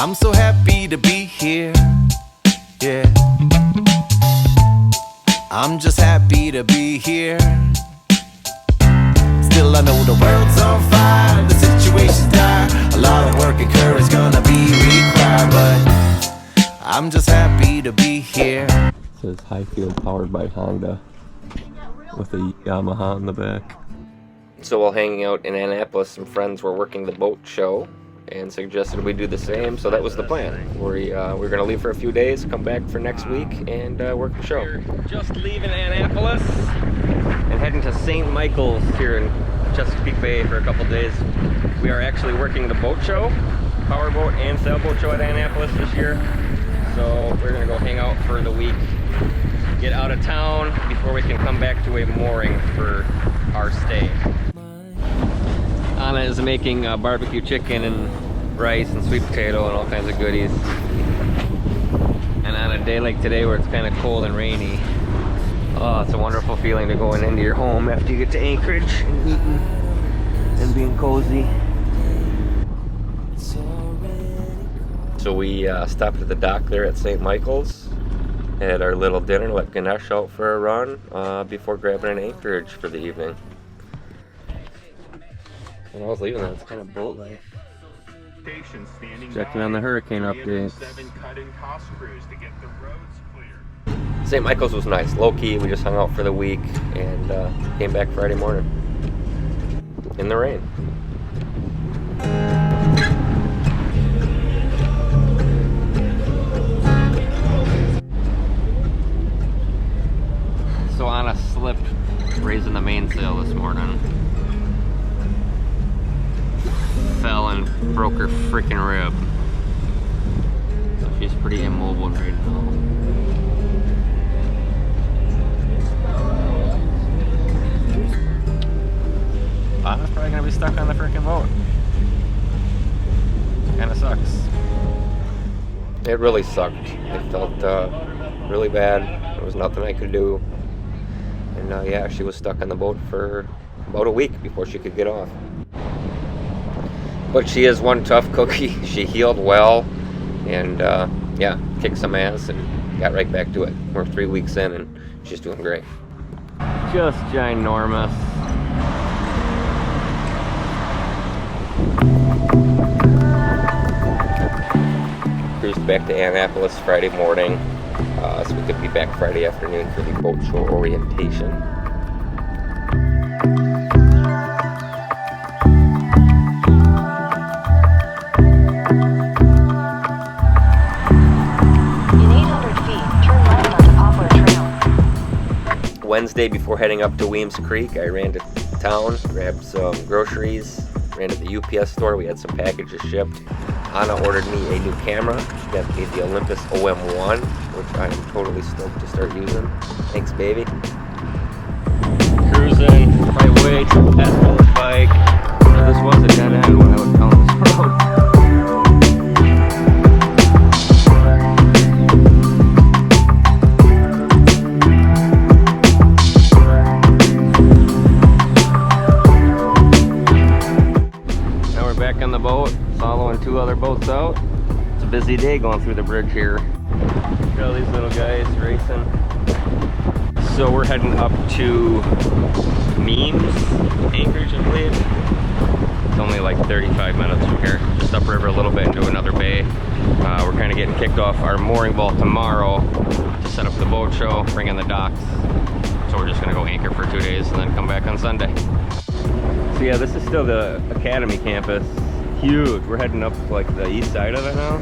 I'm so happy to be here, yeah. I'm just happy to be here. Still I know the world's on fire, the situation's dire. A lot of work and courage gonna be required, but I'm just happy to be here. It says Highfield powered by Honda with a Yamaha in the back. So while hanging out in Annapolis, some friends were working the boat show and suggested we do the same, so that was the plan. We're going to leave for a few days, come back for next week, and work the show. We're just leaving Annapolis and heading to St. Michael's here in Chesapeake Bay for a couple days. We are actually working the boat show, powerboat and sailboat show at Annapolis this year. So we're going to go hang out for the week, get out of town before we can come back to a mooring for our stay. Anna is making barbecue chicken and rice and sweet potato and all kinds of goodies. And on a day like today where it's kind of cold and rainy, oh, it's a wonderful feeling to going into your home after you get to Anchorage and eating and being cozy. So we stopped at the dock there at St. Michael's, had our little dinner, let Ganesh out for a run before grabbing an Anchorage for the evening. When I was leaving that, it's kind of boat-like. Checking on the hurricane updates. St. Michael's was nice, low-key. We just hung out for the week and came back Friday morning in the rain. So Anna slipped raising the mainsail this morning. Fell and broke her freaking rib. So she's pretty immobile right now. Anna's probably gonna be stuck on the freaking boat. Kinda sucks. It really sucked. It felt really bad. There was nothing I could do. And yeah, she was stuck on the boat for about a week before she could get off. But she is one tough cookie. She healed well and yeah, kicked some ass and got right back to it. We're 3 weeks in and she's doing great. Just ginormous. Cruised back to Annapolis Friday morning, so we could be back Friday afternoon for the boat show orientation. Wednesday, before heading up to Weems Creek, I ran to town, grabbed some groceries, ran to the UPS store. We had some packages shipped. Anna ordered me a new camera. She got me the Olympus OM1, which I am totally stoked to start using. Thanks, baby. Cruising my way to the Annapolis bike. This was a dead end when I was down this road. On the boat, following 2 other boats out. It's a busy day going through the bridge here. Look at all these little guys racing. So we're heading up to Memes, Anchorage, I believe. It's only like 35 minutes from here, just upriver a little bit into another bay. We're kind of getting kicked off our mooring vault tomorrow to set up the boat show, bring in the docks. So we're just gonna go anchor for 2 days and then come back on Sunday. So yeah, this is still the Academy campus. Huge. We're heading up like the east side of it now.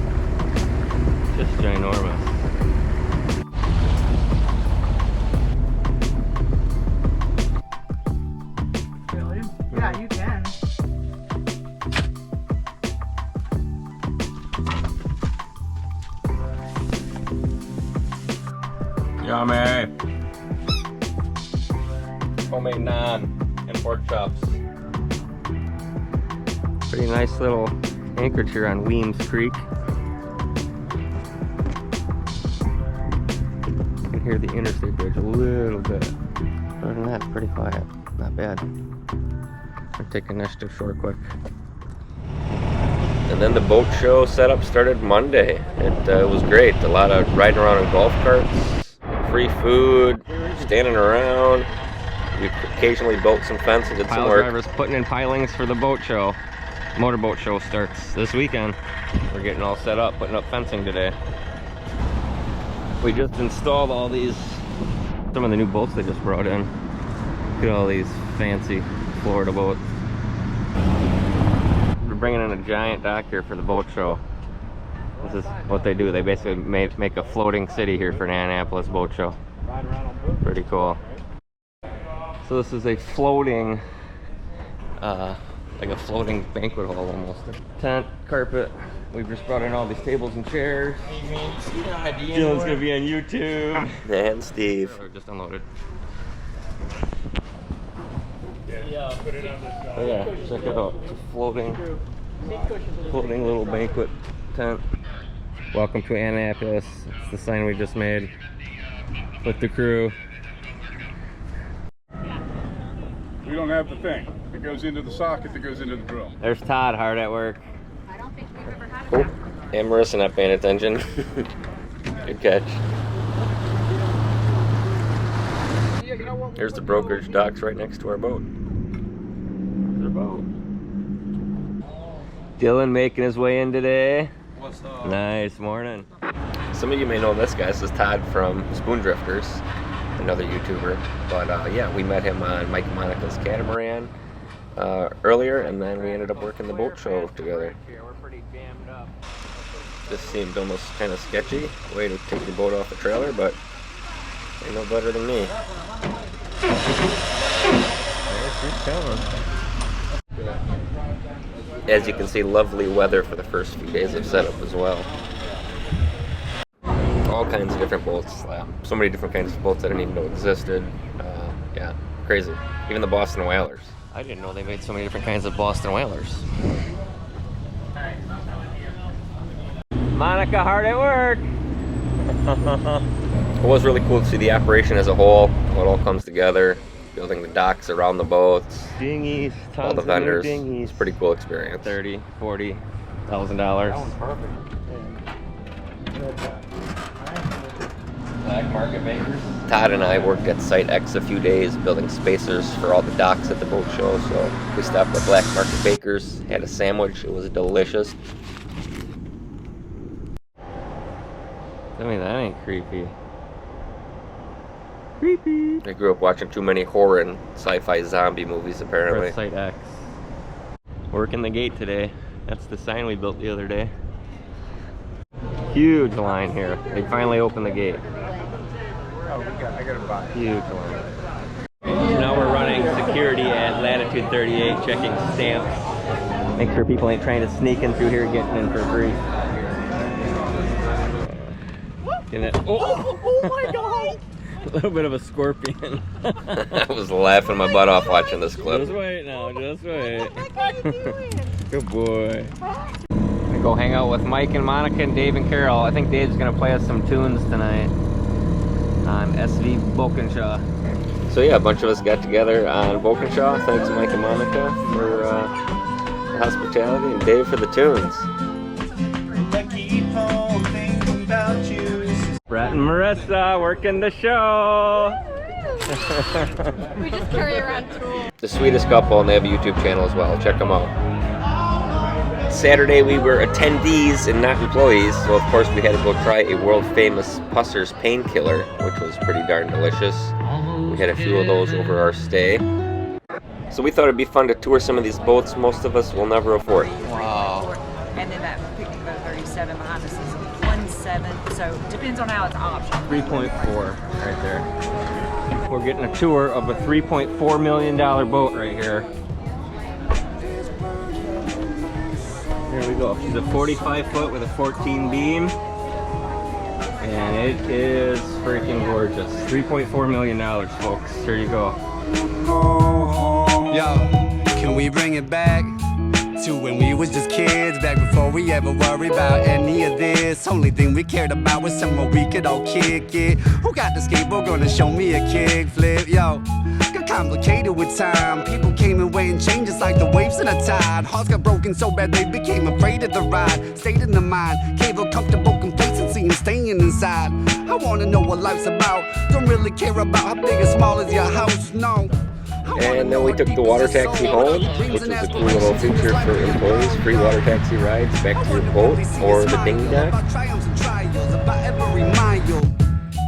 Just ginormous. Really? Yeah, you can. Yummy. Homemade naan and pork chops. Pretty nice little anchorage here on Weems Creek. You can hear the interstate bridge a little bit. Other than that, pretty quiet. Not bad. I'll take Ganesh to shore quick. And then the boat show setup started Monday. It was great. A lot of riding around in golf carts, free food, standing around. We occasionally built some fence and did some work. Drivers putting in pilings for the boat show. Motorboat show starts this weekend. We're getting all set up, putting up fencing today. We just installed all these, some of the new boats they just brought in. Look at all these fancy Florida boats. We're bringing in a giant dock here for the boat show. This is what they do. They basically make a floating city here for an Annapolis boat show. Pretty cool. So this is a floating, like a floating banquet hall almost. Tent, carpet. We've just brought in all these tables and chairs. Dylan's gonna be on YouTube. And Steve. Just unloaded. Yeah, put it on this. Oh yeah, check it out. It's a floating little banquet tent. Welcome to Annapolis. It's the sign we just made with the crew. We don't have the thing. It goes into the socket that goes into the drill. There's Todd hard at work. I don't think we've ever had it. Oh, and Marissa not paying attention. Good catch. Here's the brokerage docks right next to our boat. There's our boat. Dylan making his way in today. What's up? Nice morning. Some of you may know this guy. This is Todd from Spoon Drifters, another YouTuber. But yeah, we met him on Mike and Monica's catamaran earlier, and then we ended up working the boat show together. This seemed almost kind of sketchy, way to take your boat off the trailer, but ain't no better than me. As you can see, lovely weather for the first few days of setup as well. All kinds of different boats. So many different kinds of boats I didn't even know existed. Yeah, crazy. Even the Boston Whalers. I didn't know they made so many different kinds of Boston Whalers. Monica hard at work. It was really cool to see the operation as a whole. How it all comes together. Building the docks around the boats. Dinghies, all the vendors. It's a pretty cool experience. $30,000, $40,000. That one's perfect. Black market bakers. Todd and I worked at Site X a few days building spacers for all the docks at the boat show. So we stopped at Black Market Bakers, had a sandwich. It was delicious. I mean, that ain't creepy. Creepy. I grew up watching too many horror and sci-fi zombie movies, apparently. We're at Site X. Working the gate today. That's the sign we built the other day. Huge line here. They finally opened the gate. Oh, I got a buy. Huge line. Now we're running security at latitude 38, checking stamps. Make sure people ain't trying to sneak in through here, getting in for free. Oh my god! A little bit of a scorpion. I was laughing my butt off watching this clip. Just wait now, just wait. What the heck are you doing? Good boy. I go hang out with Mike and Monica and Dave and Carol. I think Dave's gonna play us some tunes tonight on SV Bokenshaw. So yeah, a bunch of us got together on Bokenshaw. Thanks to Mike and Monica for the hospitality and Dave for the tunes. Brett and Marissa working the show. We just carry around tools. The sweetest couple, and they have a YouTube channel as well. Check them out. Saturday we were attendees and not employees, so of course we had to go try a world famous Pusser's painkiller, which was pretty darn delicious. We had a few of those over our stay. So we thought it'd be fun to tour some of these boats most of us will never afford. Wow. And then that picnic boat 37 behind us is 1.7, so it depends on how it's optioned. 3.4 right there. We're getting a tour of a $3.4 million boat right here. There we go. She's a 45 foot with a 14 beam. And it is freaking gorgeous. $3.4 million, folks. Here you go. Yo, can we bring it back to when we was just kids, back before we ever worried about any of this? Only thing we cared about was somewhere we could all kick it. Who got the skateboard gonna show me a kick flip? Yo, complicated with time. People came and went and changed just like the waves in a tide. Hearts got broken so bad they became afraid of the ride. Stayed in the mind, gave a comfortable complacency and staying inside. I wanna know what life's about. Don't really care about how big or small is your house, no. And then we took the water taxi home, which is a cool little feature for employees. Free water taxi rides back to your boat or the dinghy deck.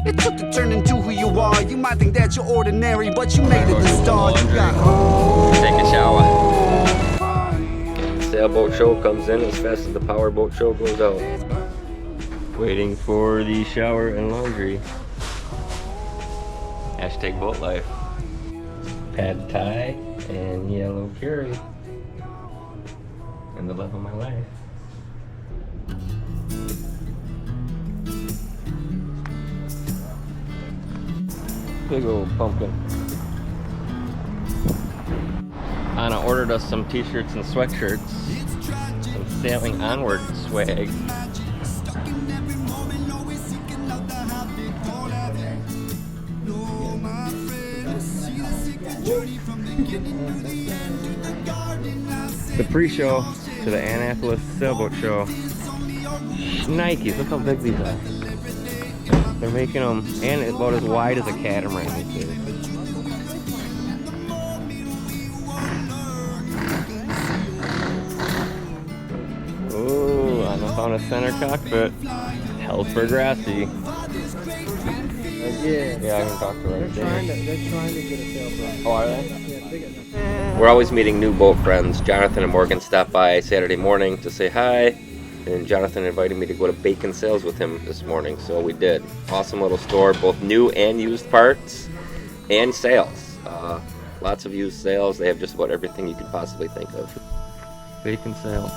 It took a turn into who you are. You might think that you're ordinary, but you made it the star. You got home. Take a shower. Sailboat show comes in as fast as the powerboat show goes out. Waiting for the shower and laundry. Hashtag boat life. Pad Thai and yellow curry. And the love of my life. Big old pumpkin. Anna ordered us some t-shirts and sweatshirts. Some Sailing Onward swag. The pre-show to the Annapolis sailboat show. Nikes, look how big these are. They're making them, and it's about as wide as a catamaran. Ooh, I found a center cockpit. Held for grassy. Yeah, I can talk to her right there. They're trying to get a sailboat. Oh, are they? Yeah, big enough. We're always meeting new boat friends. Jonathan and Morgan stopped by Saturday morning to say hi. And Jonathan invited me to go to Bacon Sales with him this morning, so we did. Awesome little store, both new and used parts and sales. Lots of used sales. They have just about everything you could possibly think of. Bacon Sales.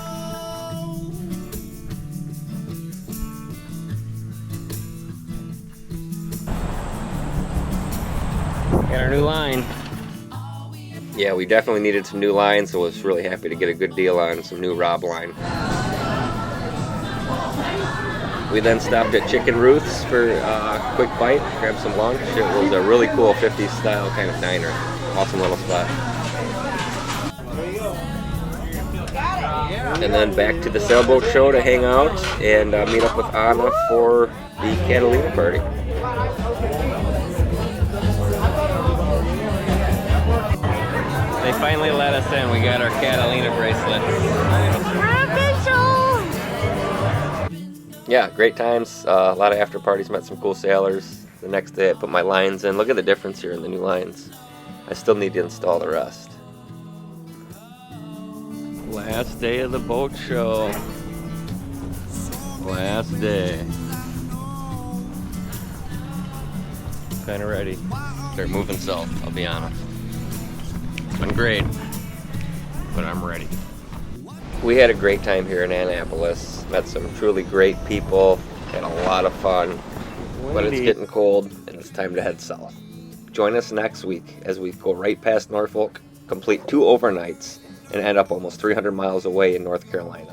Got our new line. Yeah, we definitely needed some new lines, so I was really happy to get a good deal on some new Rob line. We then stopped at Chicken Ruth's for a quick bite, grabbed some lunch. It was a really cool 50s style kind of diner. Awesome little spot. And then back to the sailboat show to hang out and meet up with Anna for the Catalina party. They finally let us in. We got our Catalina bracelets. Yeah, great times. A lot of after parties. Met some cool sailors. The next day I put my lines in. Look at the difference here in the new lines. I still need to install the rest. Last day of the boat show. Last day. Kind of ready. Start moving south, I'll be honest. It's been great, but I'm ready. We had a great time here in Annapolis. Met some truly great people. Had a lot of fun. But it's getting cold and it's time to head south. Join us next week as we go right past Norfolk, complete 2 overnights, and end up almost 300 miles away in North Carolina.